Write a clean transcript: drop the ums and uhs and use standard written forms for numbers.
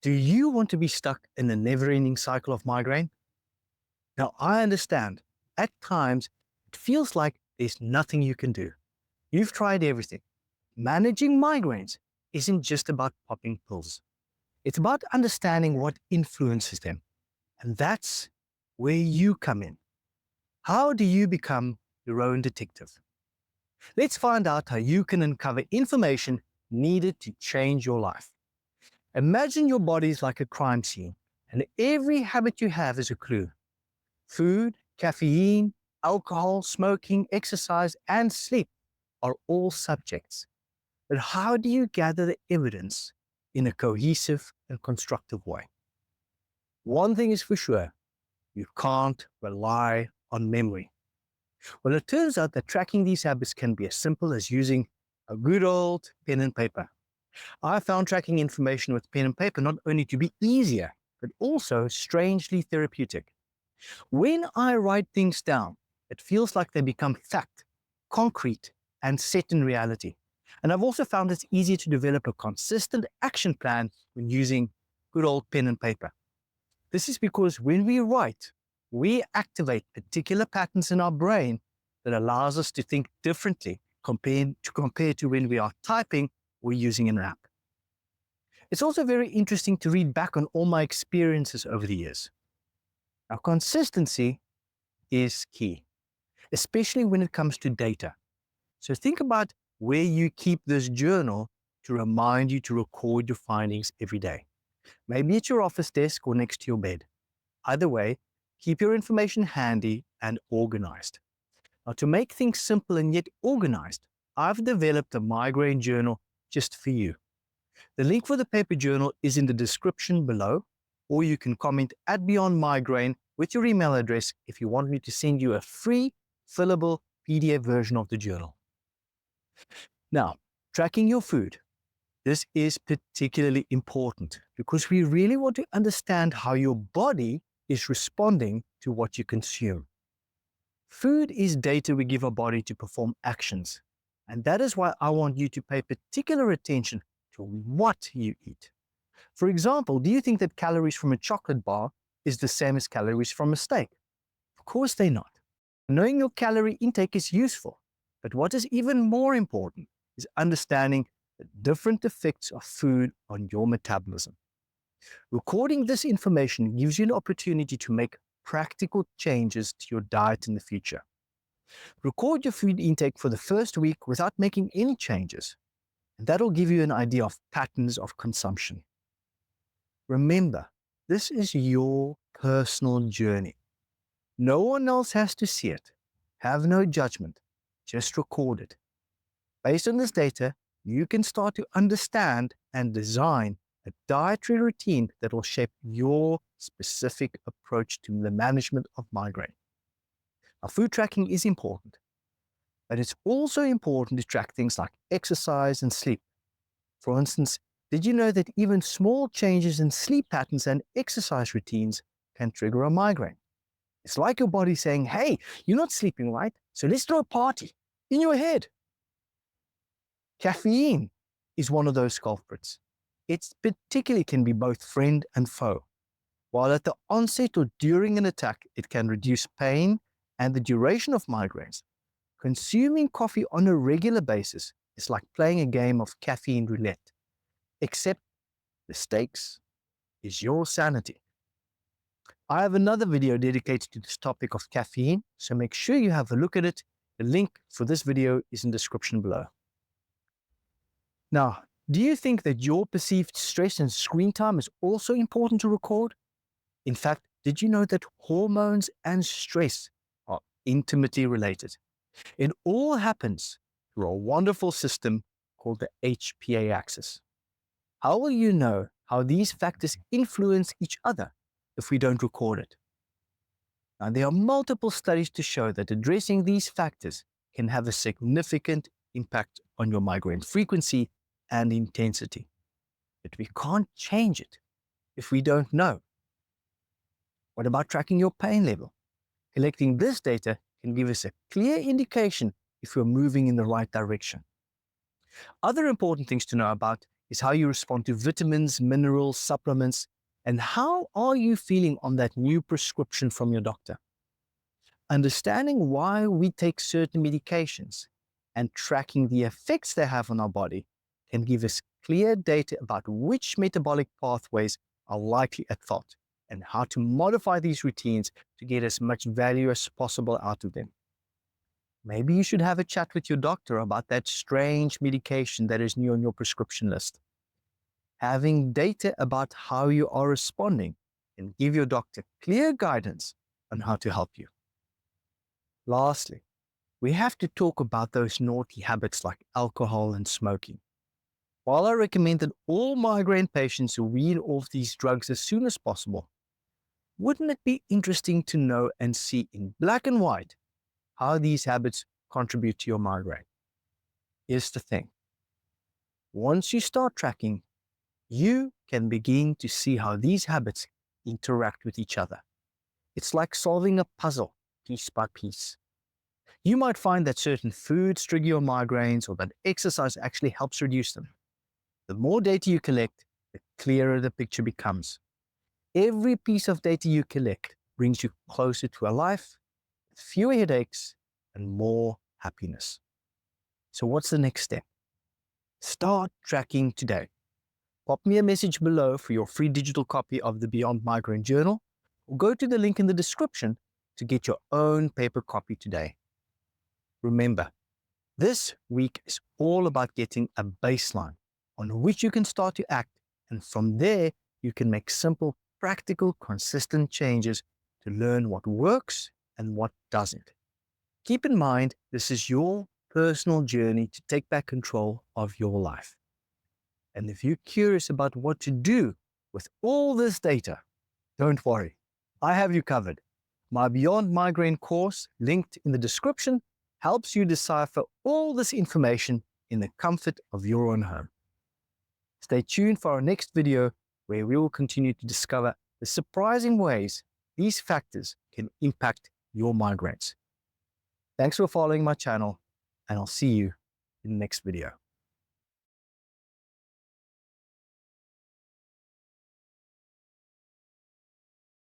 Do you want to be stuck in a never-ending cycle of migraine? Now, I understand. At times, it feels like there's nothing you can do. You've tried everything. Managing migraines isn't just about popping pills. It's about understanding what influences them. And that's where you come in. How do you become your own detective? Let's find out how you can uncover information needed to change your life. Imagine your body is like a crime scene, and every habit you have is a clue. Food, caffeine, alcohol, smoking, exercise, and sleep are all subjects. But how do you gather the evidence in a cohesive and constructive way? One thing is for sure, you can't rely on memory. Well, it turns out that tracking these habits can be as simple as using a good old pen and paper. I found tracking information with pen and paper not only to be easier, but also strangely therapeutic. When I write things down, it feels like they become fact, concrete, and set in reality. And I've also found it's easier to develop a consistent action plan when using good old pen and paper. This is because when we write, we activate particular patterns in our brain that allows us to think differently compared to when we are typing or using an app. It's also very interesting to read back on all my experiences over the years. Now, consistency is key, especially when it comes to data. So think about where you keep this journal to remind you to record your findings every day. Maybe at your office desk or next to your bed. Either way, keep your information handy and organized. Now, to make things simple and yet organized, I've developed a migraine journal just for you. The link for the paper journal is in the description below, or you can comment at Beyond Migraine with your email address if you want me to send you a free, fillable PDF version of the journal. Now, tracking your food. This is particularly important because we really want to understand how your body is responding to what you consume. Food is data we give our body to perform actions, and that is why I want you to pay particular attention to what you eat. For example, do you think that calories from a chocolate bar is the same as calories from a steak? Of course they're not. Knowing your calorie intake is useful, but what is even more important is understanding the different effects of food on your metabolism. Recording this information gives you an opportunity to make practical changes to your diet in the future. Record your food intake for the first week without making any changes, and that'll give you an idea of patterns of consumption. Remember, this is your personal journey. No one else has to see it. Have no judgment. Just record it. Based on this data, you can start to understand and design a dietary routine that will shape your specific approach to the management of migraine. Now, food tracking is important, but it's also important to track things like exercise and sleep. For instance, did you know that even small changes in sleep patterns and exercise routines can trigger a migraine? It's like your body saying, hey, you're not sleeping right, so let's throw a party in your head. Caffeine is one of those culprits. It particularly can be both friend and foe. While at the onset or during an attack, it can reduce pain and the duration of migraines. Consuming coffee on a regular basis is like playing a game of caffeine roulette, except the stakes is your sanity. I have another video dedicated to this topic of caffeine, so make sure you have a look at it. The link for this video is in the description below. Now, do you think that your perceived stress and screen time is also important to record? In fact, did you know that hormones and stress are intimately related? It all happens through a wonderful system called the HPA axis. How will you know how these factors influence each other if we don't record it? Now, there are multiple studies to show that addressing these factors can have a significant impact on your migraine frequency and intensity. But we can't change it if we don't know. What about tracking your pain level? Collecting this data can give us a clear indication if we're moving in the right direction. Other important things to know about is how you respond to vitamins, minerals, supplements, and how are you feeling on that new prescription from your doctor. Understanding why we take certain medications and tracking the effects they have on our body can give us clear data about which metabolic pathways are likely at fault and how to modify these routines to get as much value as possible out of them. Maybe you should have a chat with your doctor about that strange medication that is new on your prescription list. Having data about how you are responding can give your doctor clear guidance on how to help you. Lastly, we have to talk about those naughty habits like alcohol and smoking. While I recommend that all migraine patients wean off these drugs as soon as possible, wouldn't it be interesting to know and see in black and white how these habits contribute to your migraine? Here's the thing. Once you start tracking, you can begin to see how these habits interact with each other. It's like solving a puzzle piece by piece. You might find that certain foods trigger your migraines or that exercise actually helps reduce them. The more data you collect, the clearer the picture becomes. Every piece of data you collect brings you closer to a life with fewer headaches and more happiness. So what's the next step? Start tracking today. Pop me a message below for your free digital copy of the Beyond Migraine Journal, or go to the link in the description to get your own paper copy today. Remember, this week is all about getting a baseline on which you can start to act, and from there, you can make simple, practical, consistent changes to learn what works and what doesn't. Keep in mind, this is your personal journey to take back control of your life. And if you're curious about what to do with all this data, don't worry, I have you covered. My Beyond Migraine course, linked in the description, helps you decipher all this information in the comfort of your own home. Stay tuned for our next video, where we will continue to discover the surprising ways these factors can impact your migraines. Thanks for following my channel, and I'll see you in the next video.